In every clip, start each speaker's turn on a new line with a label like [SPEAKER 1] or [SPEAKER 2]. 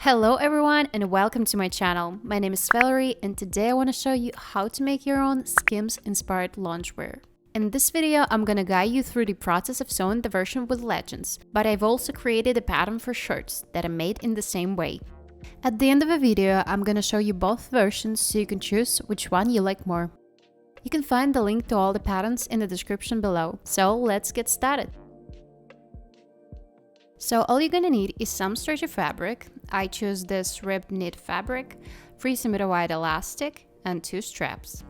[SPEAKER 1] Hello everyone and welcome to my channel. My name is Valerie and today I want to show you how to make your own Skims Inspired Loungewear. In this video, I'm gonna guide you through the process of sewing the version with legends, but I've also created a pattern for shirts that are made in the same way. At the end of the video, I'm gonna show you both versions so you can choose which one you like more. You can find the link to all the patterns in the description below, so let's get started. So all you're gonna need is some stretchy fabric. I choose this ribbed knit fabric, 3 cm wide elastic, and 2 straps.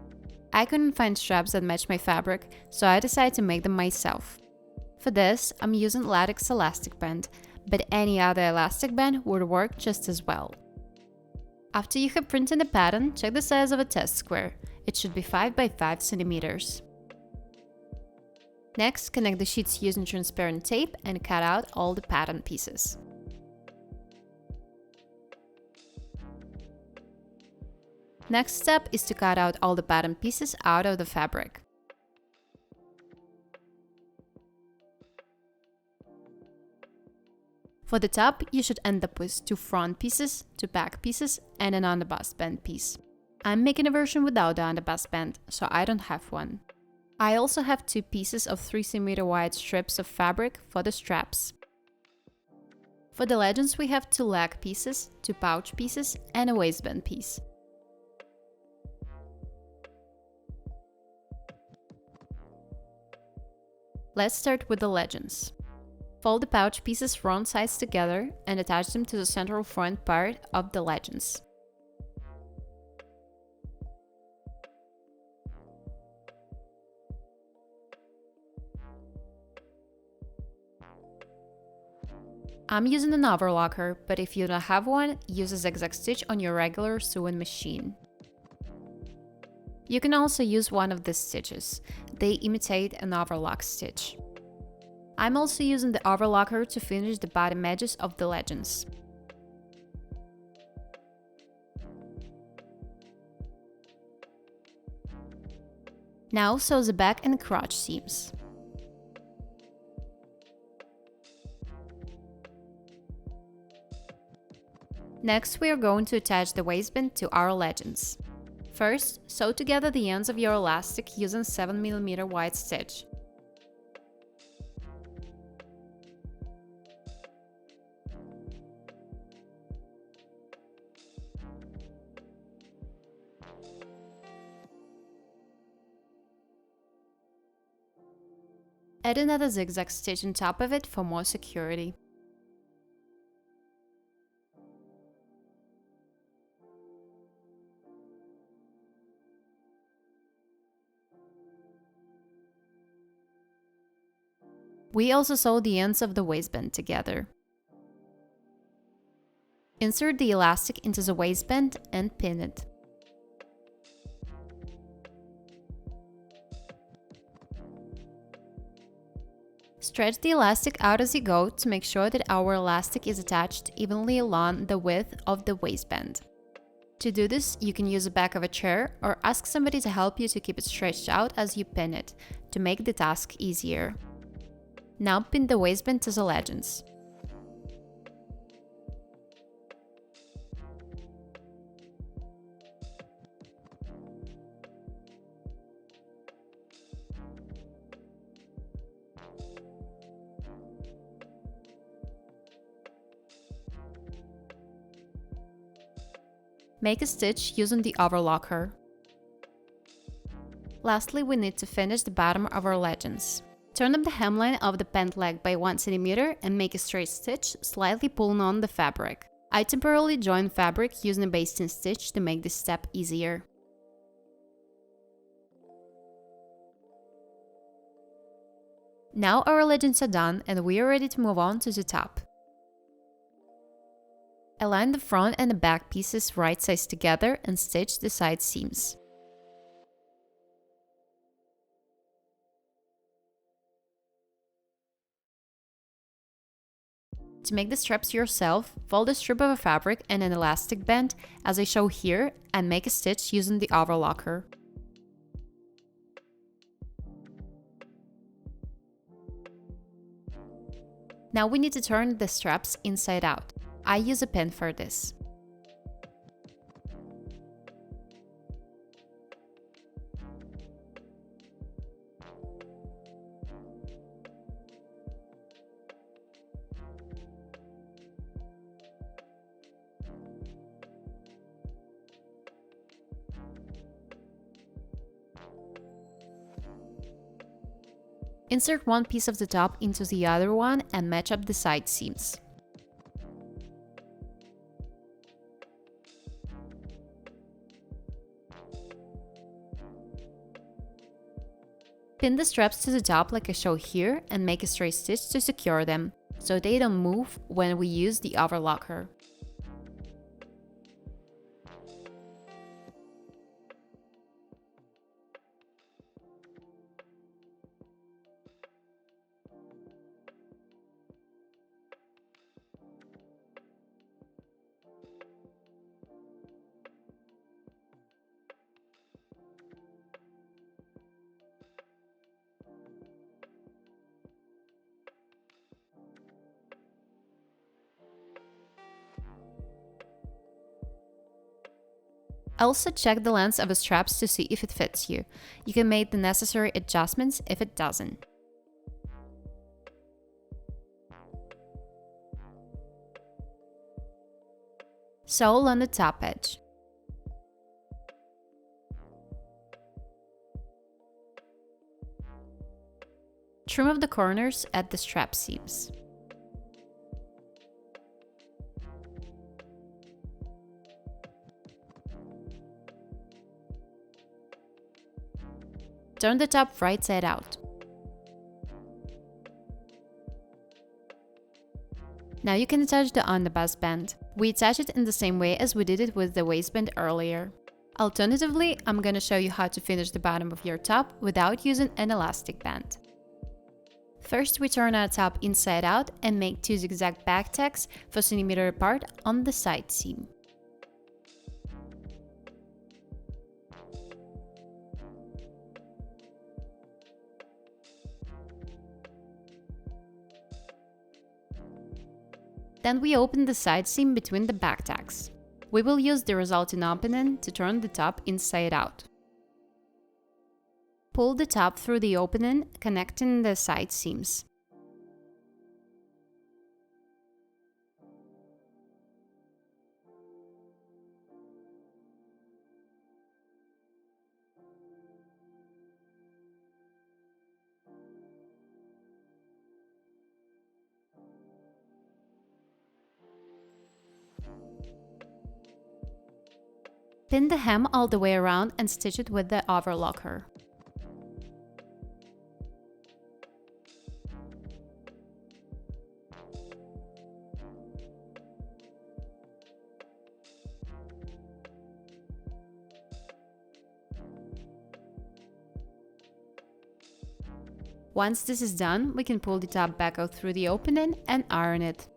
[SPEAKER 1] I couldn't find straps that match my fabric, so I decided to make them myself. For this, I'm using latex elastic band, but any other elastic band would work just as well. After you have printed the pattern, check the size of a test square. It should be 5 by 5 centimeters. Next, connect the sheets using transparent tape and cut out all the pattern pieces. Next step is to cut out all the pattern pieces out of the fabric. For the top, you should end up with 2 front pieces, 2 back pieces, and an underbust band piece. I'm making a version without the underbust band, so I don't have one. I also have 2 pieces of 3 cm wide strips of fabric for the straps. For the legends, we have 2 leg pieces, 2 pouch pieces, and a waistband piece. Let's start with the legends. Fold the pouch pieces front sides together and attach them to the central front part of the legends. I'm using an overlocker, but if you don't have one, use a zigzag stitch on your regular sewing machine. You can also use one of these stitches. They imitate an overlock stitch. I'm also using the overlocker to finish the bottom edges of the legends. Now sew the back and crotch seams. Next, we are going to attach the waistband to our legends. First, sew together the ends of your elastic using 7 mm wide stitch. Add another zigzag stitch on top of it for more security. We also sew the ends of the waistband together. Insert the elastic into the waistband and pin it. Stretch the elastic out as you go to make sure that our elastic is attached evenly along the width of the waistband. To do this, you can use the back of a chair or ask somebody to help you to keep it stretched out as you pin it, to make the task easier. Now pin the waistband to the legends. Make a stitch using the overlocker. Lastly, we need to finish the bottom of our legends. Turn up the hemline of the pant leg by 1 cm and make a straight stitch, slightly pulling on the fabric. I temporarily join fabric using a basting stitch to make this step easier. Now our legends are done and we are ready to move on to the top. Align the front and the back pieces right sides together and stitch the side seams. To make the straps yourself, fold a strip of a fabric and an elastic band, as I show here, and make a stitch using the overlocker. Now we need to turn the straps inside out. I use a pin for this. Insert one piece of the top into the other one and match up the side seams. Pin the straps to the top like I show here and make a straight stitch to secure them, so they don't move when we use the overlocker. Also check the length of the straps to see if it fits you. You can make the necessary adjustments if it doesn't. Sole on the top edge. Trim off the corners at the strap seams. Turn the top right side out. Now you can attach the underbust band. We attach it in the same way as we did it with the waistband earlier. Alternatively, I'm gonna show you how to finish the bottom of your top without using an elastic band. First, we turn our top inside out and make 2 zigzag back tacks 4 cm apart on the side seam. Then we open the side seam between the back tacks. We will use the resulting opening to turn the top inside out. Pull the top through the opening, connecting the side seams. Pin the hem all the way around and stitch it with the overlocker. Once this is done, we can pull the top back out through the opening and iron it.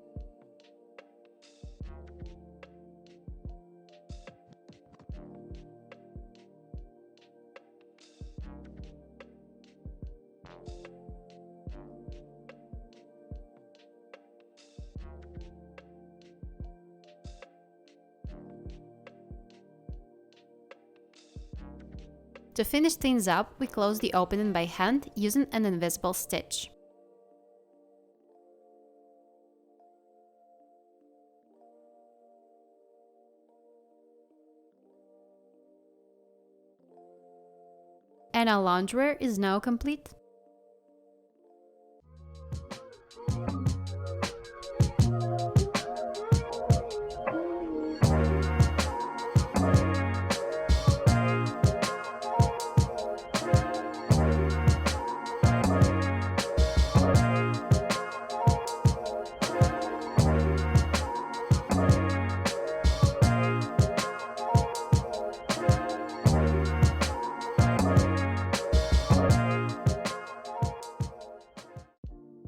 [SPEAKER 1] To finish things up, we close the opening by hand using an invisible stitch. And our loungewear is now complete.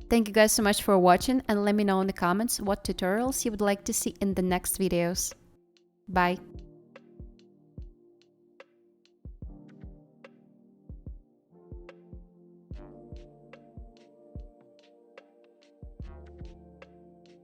[SPEAKER 1] Thank you guys so much for watching, and let me know in the comments what tutorials you would like to see in the next videos. Bye!